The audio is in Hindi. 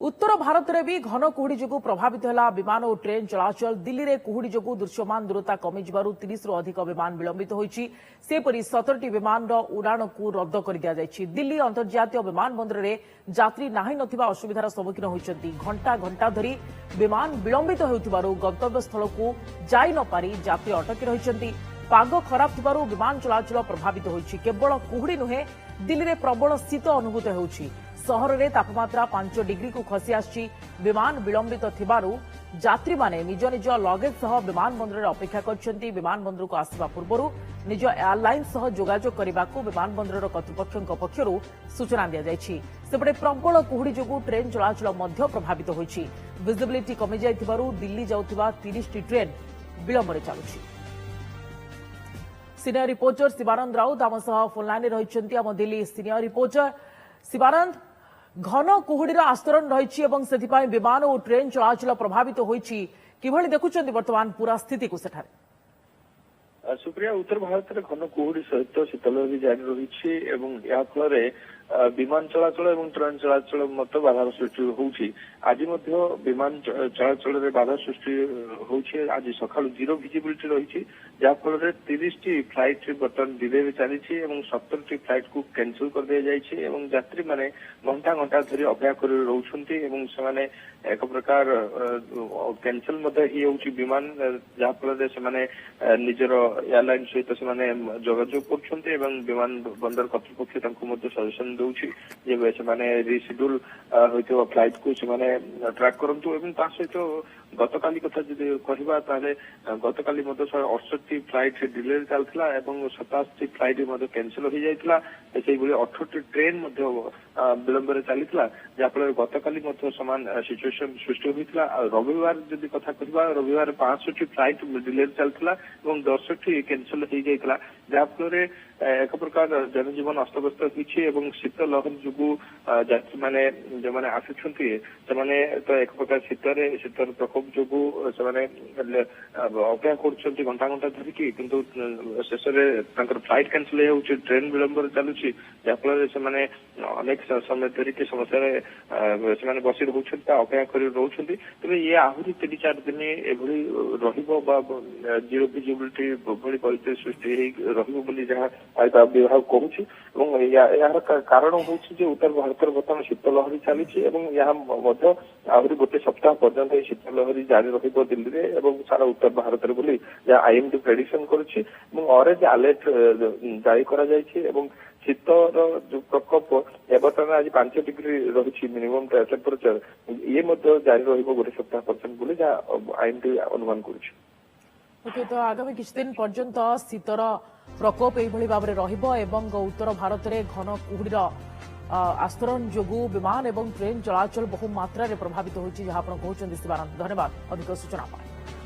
उत्तर भारत में भी घन कुहुड़ी जो प्रभावित है विमान और ट्रेन चलाचल दिल्ली में कुहुड़ी जो दृश्यमान दूरता कमी 30 रु अधिक विमान विलंबित होपरी 17टी विमान उड़ाण को रद्द कर दि जाएगी। दिल्ली अंतर्जातीय विमान बंदर में यात्री नाही नथिबा असुविधार सम्मुखीन होती घंटा घंटा धरी विमान विलंबित होउथिबारु गंतव्य स्थल को जाई न पारी यात्री अटकी रहिसेंती। पाग खराब थिबारु विमान चलाचल प्रभावित होइछि। केवल कुहुड़ी नुहे दिल्ली में प्रबल शीत अनुभूत होउछि। सहर में तापमात्रा 5 डिग्री को खसी आछि। विमान विलंबित थिबारु यात्री माने निज निज लगेज सह विमान बंदर अपेक्षा करछन्ती। विमान बंदर को आसिबा पूर्वरु निज एयरलाइन सह जोगाजोग करबाकू विमान बंदर कर्तृपक्षों पक्षरु सूचना दिया जायछि। सेपटे प्रबल कुहुड़ी जोगु ट्रेन चलाचल मध्य प्रभावित होइछि। विजिबिलिटी कमी जायथिबारु दिल्ली जाउथिबा 30टी ट्रेन विलंबरे चालुछि। सीनियर रिपोर्टर शिवानंद राउत आम सह फोनलाइन रहिछन्ती। आम दिल्ली सीनियर रिपोर्टर शिवानंद, घन कुहुड़ीर आस्तरण रही विमान और ट्रेन चलाचल प्रभावित होती देखुं बर्तमान पूरा स्थिति को सेठारे। सुप्रिया, उत्तर भारत में घन कुहुड़ी सहित शीतलहरी जारी रही फल विमान चलाचल और ट्रेन चलाचल मत बाधार सृष्टि होउछि। आज विमान चलाचल में बाधा सृष्टि होउछि। आज सकाळु जीरो विजिबिलिटी रही जहाँफल 30टी फ्लाइट बर्तमान डिले चली 17टी फ्लाइट को कैंसिल कर दिया जाइछि। यात्री माने घंटा घंटा धरी अपेक्षा कर रोचंती एक प्रकार कैंसिल विमान जहाँफल से निजर एयरलाइन सहित से जोगाजोग कर विमान बंदर कर्तृपक्ष सजेशन दौछि रिशेड्यूल होइतो फ्लाइट को ट्रैक करंतु एवं ता सहित गतकाली कथा जदि कहबा ताले गतकाली 68 फ्लाइट डिले चलथिला एवं 87 फ्लाइट कैंसिल हो जाइथिला। से 18टी ट्रेन विलंब चलीथिला जहाँफल गतकाली समान सिचुएशन सृष्टि होइथिला। रविवार जदि कथा कहबा रविवार 65टी फ्लाइट डिले चलथिला एवं 10टी कैंसिल हो जाइथिला जहाँफल एक प्रकार जनजीवन अस्तव्यस्त होइछि। शीत लहरी जो यात्री माने जो माने आसुछंती तो एक प्रकार शीतर प्रकोप जो अपेक्षा कर घंटा घंटा धरिकी किंतु शेष में फ्लाइट कैंसिल हो ट्रेन विलंब चलुची जहाँफल से अनेक समय धरिकी समस्या से बसी रोचंती अपेक्षा कर रोचंती। तेज ये आहरी 3-4 दिन एभली जीरो विजिबिलिटी भली परिस्थिति सृष्टि रही जहाँ विभाग कहूँ। यार कारण हूँ उत्तर भारत बर्तमान शीतलहरी चली आहरी गोटे सप्ताह पर्यंत शीत लहरी जारी रही दिल्ली में सारा उत्तर भारत में बोली आईएमडी प्रेडिक्शन करुच्ची। ऑरेंज अलर्ट जारी करा शीतर जो प्रकोप बर्तमान आज 5 डिग्री रही मिनिमम टेम्परेचर ये जारी रोटे सप्ताह पर्यंत बोली आईएमडी अनुमान करुच्ची। ओके, तो आगामी किछ दिन पर्यंत शीतर प्रकोप यही भाव में उत्तर भारत में घन कुहुड़ीर आस्तरण जोगु विमान और ट्रेन चलाचल बहु मात्रा प्रभावित होती जहाँ आप कहते शिवानंद। धन्यवाद अधिक सूचना।